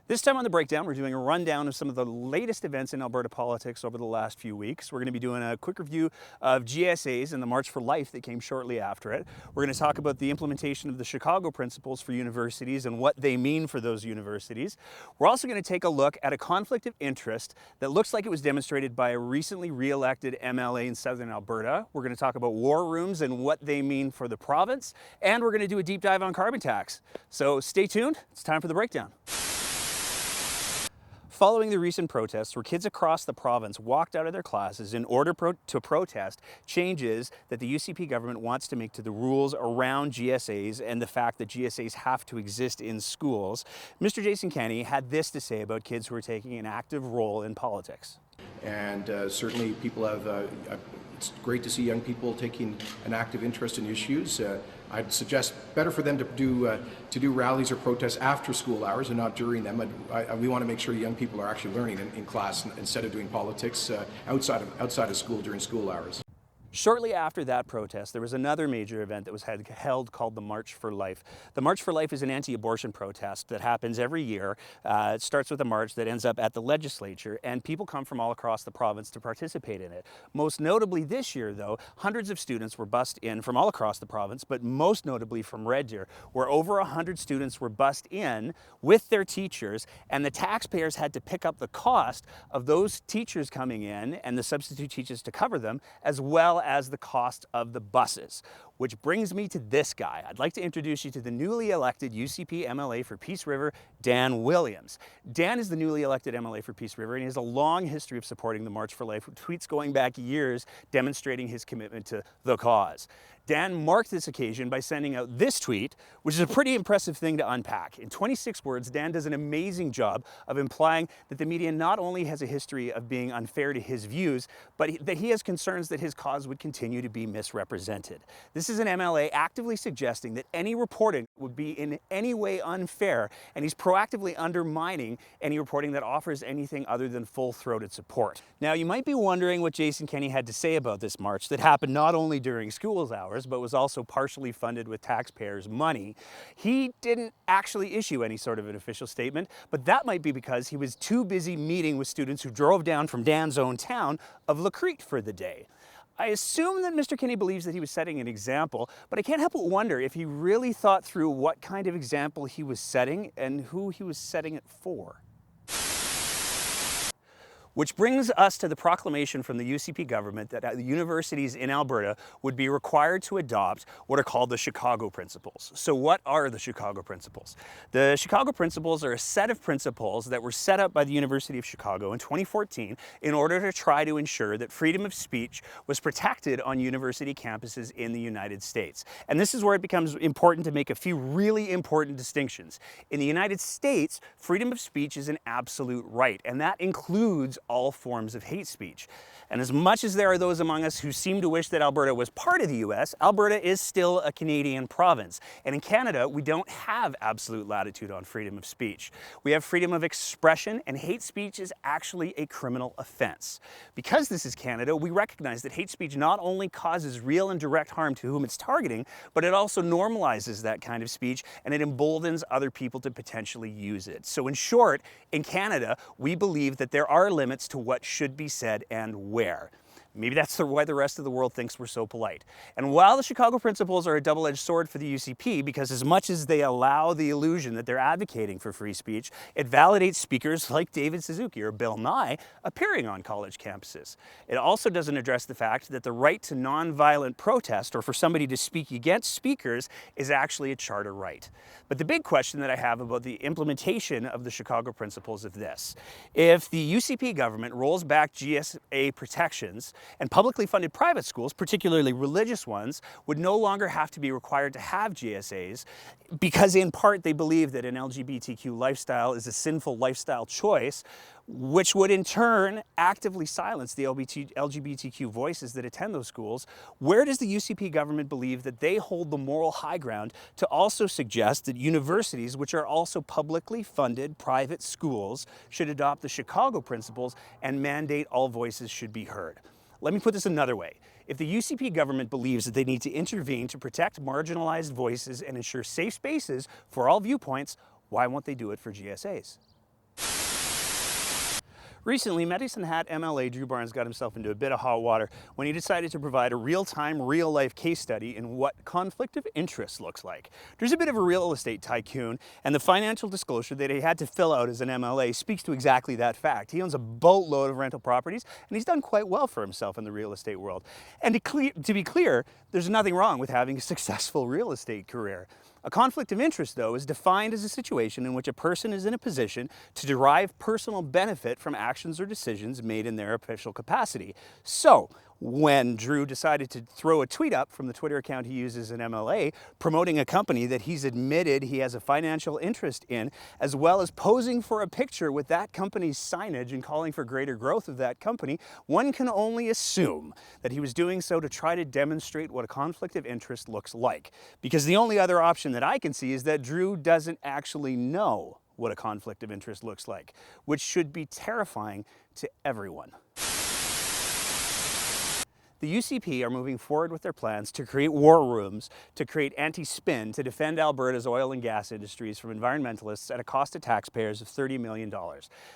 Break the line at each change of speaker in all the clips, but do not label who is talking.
This time on The Breakdown, we're doing a rundown of some of the latest events in Alberta politics over the last few weeks. We're going to be doing a quick review of GSAs and the March for Life that came shortly after it. We're going to talk about the implementation of the Chicago Principles for universities and what they mean for those universities. We're also going to take a look at a conflict of interest that looks like it was demonstrated by a recently re-elected MLA in Southern Alberta. We're going to talk about war rooms and what they mean for the province. And we're going to do a deep dive on carbon tax. So stay tuned. It's time for The Breakdown. Following the recent protests where kids across the province walked out of their classes in order to protest changes that the UCP government wants to make to the rules around GSAs and the fact that GSAs have to exist in schools, Mr. Jason Kenney had this to say about kids who are taking an active role in politics.
And certainly people have, it's great to see young people taking an active interest in issues. I'd suggest better for them to do rallies or protests after school hours and not during them. We want to make sure young people are actually learning in class instead of doing politics outside of school during school hours.
Shortly after that protest, there was another major event that was held called the March for Life. The March for Life is an anti-abortion protest that happens every year. It starts with a march that ends up at the legislature, and people come from all across the province to participate in it. Most notably this year, though, hundreds of students were bussed in from all across the province, but most notably from Red Deer, where over 100 students were bussed in with their teachers, and the taxpayers had to pick up the cost of those teachers coming in and the substitute teachers to cover them, as well as the cost of the buses. Which brings me to this guy. I'd like to introduce you to the newly elected UCP MLA for Peace River, Dan Williams. Dan is the newly elected MLA for Peace River, and he has a long history of supporting the March for Life, with tweets going back years demonstrating his commitment to the cause. Dan marked this occasion by sending out this tweet, which is a pretty impressive thing to unpack. In 26 words, Dan does an amazing job of implying that the media not only has a history of being unfair to his views, but that he has concerns that his cause would continue to be misrepresented. This is an MLA actively suggesting that any reporting would be in any way unfair, and he's proactively undermining any reporting that offers anything other than full-throated support. Now, you might be wondering what Jason Kenney had to say about this march that happened not only during school hours, but was also partially funded with taxpayers' money. He didn't actually issue any sort of an official statement, but that might be because he was too busy meeting with students who drove down from Dan's own town of Lacrete for the day. I assume that Mr. Kenney believes that he was setting an example, but I can't help but wonder if he really thought through what kind of example he was setting and who he was setting it for. Which brings us to the proclamation from the UCP government that the universities in Alberta would be required to adopt what are called the Chicago Principles. So what are the Chicago Principles? The Chicago Principles are a set of principles that were set up by the University of Chicago in 2014 in order to try to ensure that freedom of speech was protected on university campuses in the United States. And this is where it becomes important to make a few really important distinctions. In the United States, freedom of speech is an absolute right, and that includes all forms of hate speech. And as much as there are those among us who seem to wish that Alberta was part of the US, Alberta is still a Canadian province. And in Canada, we don't have absolute latitude on freedom of speech. We have freedom of expression, and hate speech is actually a criminal offense. Because this is Canada, we recognize that hate speech not only causes real and direct harm to whom it's targeting, but it also normalizes that kind of speech, and it emboldens other people to potentially use it. So in short, in Canada, we believe that there are limits to what should be said and where. Maybe that's why the rest of the world thinks we're so polite. And while the Chicago Principles are a double-edged sword for the UCP, because as much as they allow the illusion that they're advocating for free speech, it validates speakers like David Suzuki or Bill Nye appearing on college campuses. It also doesn't address the fact that the right to nonviolent protest, or for somebody to speak against speakers, is actually a charter right. But the big question that I have about the implementation of the Chicago Principles is this. If the UCP government rolls back GSA protections, and publicly funded private schools, particularly religious ones, would no longer have to be required to have GSAs because in part they believe that an LGBTQ lifestyle is a sinful lifestyle choice, which would in turn actively silence the LGBTQ voices that attend those schools. Where does the UCP government believe that they hold the moral high ground to also suggest that universities, which are also publicly funded private schools, should adopt the Chicago Principles and mandate all voices should be heard? Let me put this another way. If the UCP government believes that they need to intervene to protect marginalized voices and ensure safe spaces for all viewpoints, why won't they do it for GSAs? Recently, Medicine Hat MLA Drew Barnes got himself into a bit of hot water when he decided to provide a real-time, real-life case study in what conflict of interest looks like. Drew's a bit of a real estate tycoon, and the financial disclosure that he had to fill out as an MLA speaks to exactly that fact. He owns a boatload of rental properties, and he's done quite well for himself in the real estate world. And to be clear, there's nothing wrong with having a successful real estate career. A conflict of interest, though, is defined as a situation in which a person is in a position to derive personal benefit from actions or decisions made in their official capacity. So, when Drew decided to throw a tweet up from the Twitter account he uses in MLA, promoting a company that he's admitted he has a financial interest in, as well as posing for a picture with that company's signage and calling for greater growth of that company, one can only assume that he was doing so to try to demonstrate what a conflict of interest looks like. Because the only other option that I can see is that Drew doesn't actually know what a conflict of interest looks like, which should be terrifying to everyone. The UCP are moving forward with their plans to create war rooms, to create anti-spin, to defend Alberta's oil and gas industries from environmentalists at a cost to taxpayers of $30 million.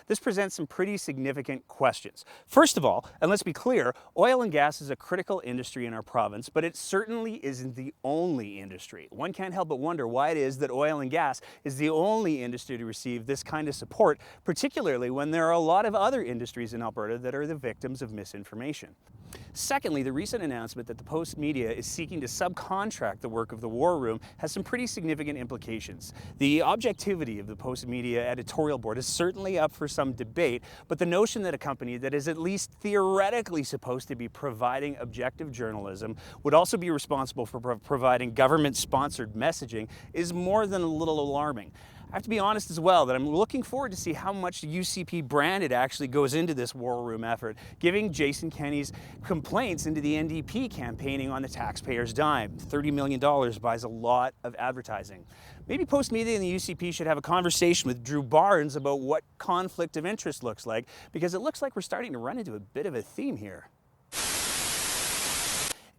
This presents some pretty significant questions. First of all, and let's be clear, oil and gas is a critical industry in our province, but it certainly isn't the only industry. One can't help but wonder why it is that oil and gas is the only industry to receive this kind of support, particularly when there are a lot of other industries in Alberta that are the victims of misinformation. Secondly, the recent announcement that the Post Media is seeking to subcontract the work of the War Room has some pretty significant implications. The objectivity of the Post Media editorial board is certainly up for some debate, but the notion that a company that is at least theoretically supposed to be providing objective journalism would also be responsible for providing government-sponsored messaging is more than a little alarming. I have to be honest as well that I'm looking forward to see how much the UCP branded actually goes into this war room effort, giving Jason Kenney's complaints into the NDP campaigning on the taxpayer's dime. $30 million buys a lot of advertising. Maybe Post Media and the UCP should have a conversation with Drew Barnes about what conflict of interest looks like, because it looks like we're starting to run into a bit of a theme here.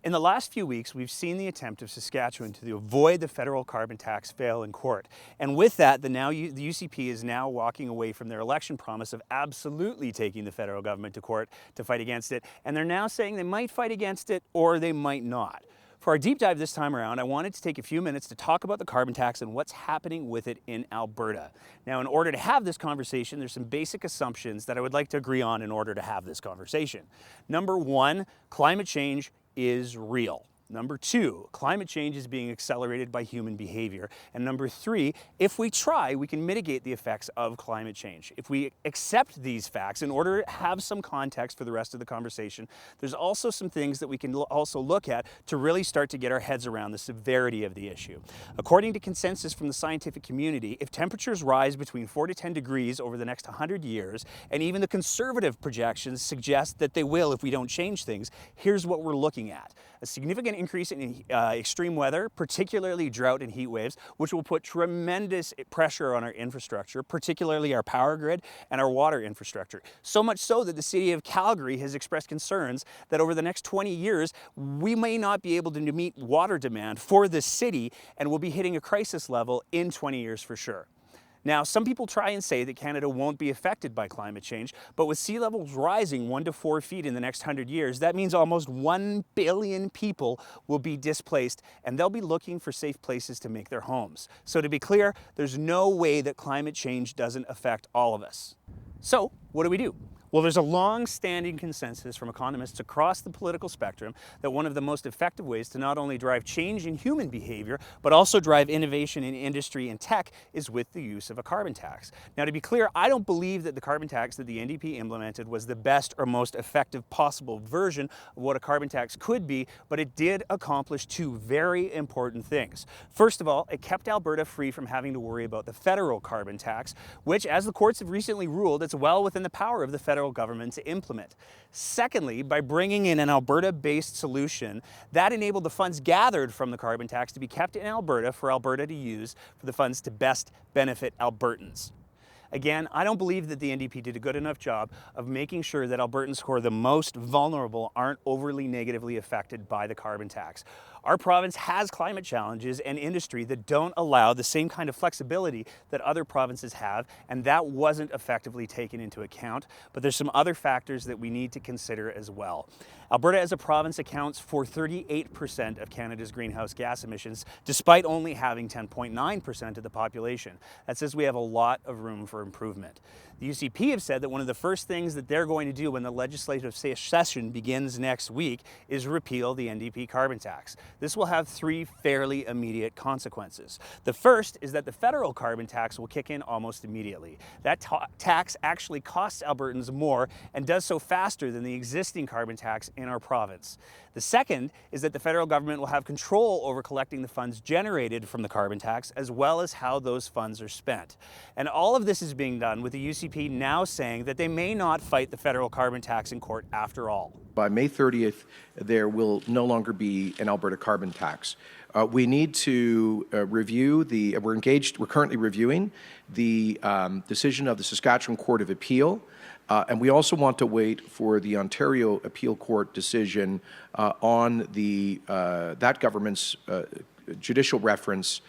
In the last few weeks, we've seen the attempt of Saskatchewan to avoid the federal carbon tax fail in court. And with that, the UCP is now walking away from their election promise of absolutely taking the federal government to court to fight against it. And they're now saying they might fight against it or they might not. For our deep dive this time around, I wanted to take a few minutes to talk about the carbon tax and what's happening with it in Alberta. Now, in order to have this conversation, there's some basic assumptions that I would like to agree on in order to have this conversation. Number one, climate change is real. Number two, climate change is being accelerated by human behavior. And number three, if we try, we can mitigate the effects of climate change. If we accept these facts, in order to have some context for the rest of the conversation, there's also some things that we can also look at to really start to get our heads around the severity of the issue. According to consensus from the scientific community, if temperatures rise between 4 to 10 degrees over the next 100 years, and even the conservative projections suggest that they will if we don't change things, here's what we're looking at. A significant increase in extreme weather, particularly drought and heat waves, which will put tremendous pressure on our infrastructure, particularly our power grid and our water infrastructure. So much so that the city of Calgary has expressed concerns that over the next 20 years, we may not be able to meet water demand for the city, and we'll be hitting a crisis level in 20 years for sure. Now, some people try and say that Canada won't be affected by climate change, but with sea levels rising 1 to 4 feet in the next 100 years, that means almost 1 billion people will be displaced, and they'll be looking for safe places to make their homes. So to be clear, there's no way that climate change doesn't affect all of us. So, what do? Well, there's a long-standing consensus from economists across the political spectrum that one of the most effective ways to not only drive change in human behavior, but also drive innovation in industry and tech is with the use of a carbon tax. Now, to be clear, I don't believe that the carbon tax that the NDP implemented was the best or most effective possible version of what a carbon tax could be, but it did accomplish two very important things. First of all, it kept Alberta free from having to worry about the federal carbon tax, which, as the courts have recently ruled, it's well within the power of the federal government to implement. Secondly, by bringing in an Alberta-based solution, that enabled the funds gathered from the carbon tax to be kept in Alberta for Alberta to use for the funds to best benefit Albertans. Again, I don't believe that the NDP did a good enough job of making sure that Albertans who are the most vulnerable aren't overly negatively affected by the carbon tax. Our province has climate challenges and industry that don't allow the same kind of flexibility that other provinces have, and that wasn't effectively taken into account. But there's some other factors that we need to consider as well. Alberta as a province accounts for 38% of Canada's greenhouse gas emissions, despite only having 10.9% of the population. That says we have a lot of room for improvement. The UCP have said that one of the first things that they're going to do when the legislative session begins next week is repeal the NDP carbon tax. This will have three fairly immediate consequences. The first is that the federal carbon tax will kick in almost immediately. That tax actually costs Albertans more and does so faster than the existing carbon tax in our province. The second is that the federal government will have control over collecting the funds generated from the carbon tax, as well as how those funds are spent. And all of this is being done with the UCP now saying that they may not fight the federal carbon tax in court after all.
By May 30th, there will no longer be an Alberta carbon tax. We need to review we're currently reviewing the decision of the Saskatchewan Court of Appeal. And we also want to wait for the Ontario Appeal Court decision on that government's judicial reference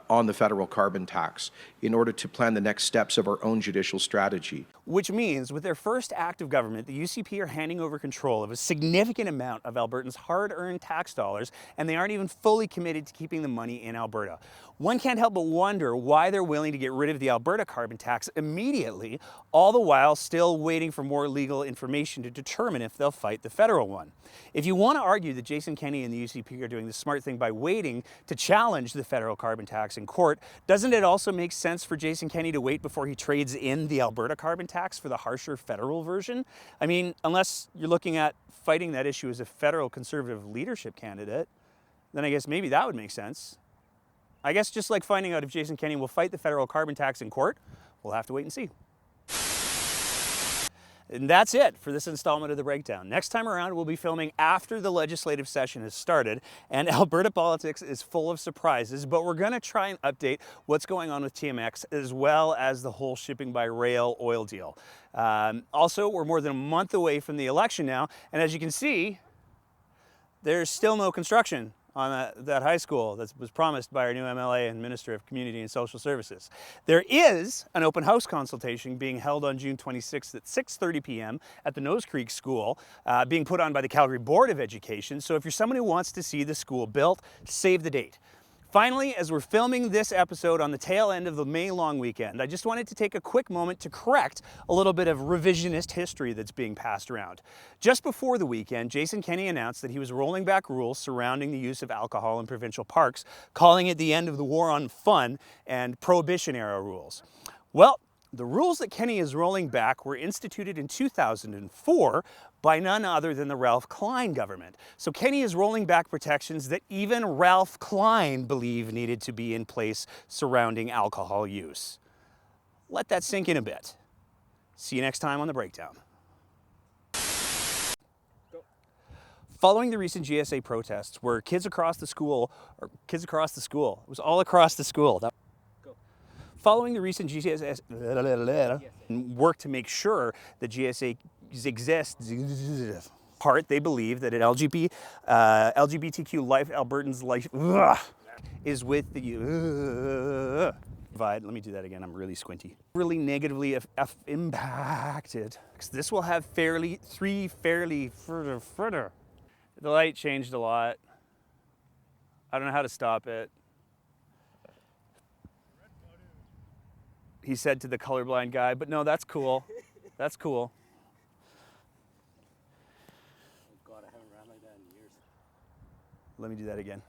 on the federal carbon tax in order to plan the next steps of our own judicial strategy.
Which means with their first act of government, the UCP are handing over control of a significant amount of Albertans' hard-earned tax dollars, and they aren't even fully committed to keeping the money in Alberta. One can't help but wonder why they're willing to get rid of the Alberta carbon tax immediately, all the while still waiting for more legal information to determine if they'll fight the federal one. If you want to argue that Jason Kenney and the UCP are doing the smart thing by waiting to challenge the federal carbon tax in court, doesn't it also make sense for Jason Kenney to wait before he trades in the Alberta carbon tax for the harsher federal version? I mean, unless you're looking at fighting that issue as a federal Conservative leadership candidate, then I guess maybe that would make sense. I guess just like finding out if Jason Kenney will fight the federal carbon tax in court, we'll have to wait and see. And that's it for this installment of The Breakdown. Next time around, we'll be filming after the legislative session has started, and Alberta politics is full of surprises, but we're going to try and update what's going on with TMX as well as the whole shipping by rail oil deal. Also, we're more than a month away from the election now, and as you can see, there's still no construction on that high school that was promised by our new MLA and Minister of Community and Social Services. There is an open house consultation being held on June 26th at 6:30 p.m. at the Nose Creek School, being put on by the Calgary Board of Education. So if you're someone who wants to see the school built, save the date. Finally, as we're filming this episode on the tail end of the May long weekend, I just wanted to take a quick moment to correct a little bit of revisionist history that's being passed around. Just before the weekend, Jason Kenney announced that he was rolling back rules surrounding the use of alcohol in provincial parks, calling it the end of the war on fun and prohibition-era rules. Well, the rules that Kenney is rolling back were instituted in 2004 by none other than the Ralph Klein government. So Kenney is rolling back protections that even Ralph Klein believed needed to be in place surrounding alcohol use. Let that sink in a bit. See you next time on The Breakdown. Following the recent GSA protests where kids across the school, it was all across the school. Following the recent GSA work to make sure that GSA exists, part they believe that an LGBTQ life, Albertans life is with the divide. Let me do that again. I'm really squinty. Really negatively impacted. This will have three fairly further. The light changed a lot. I don't know how to stop it. He said to the colorblind guy, but no, that's cool. That's cool. Oh God, I haven't ran like that in years. Let me do that again.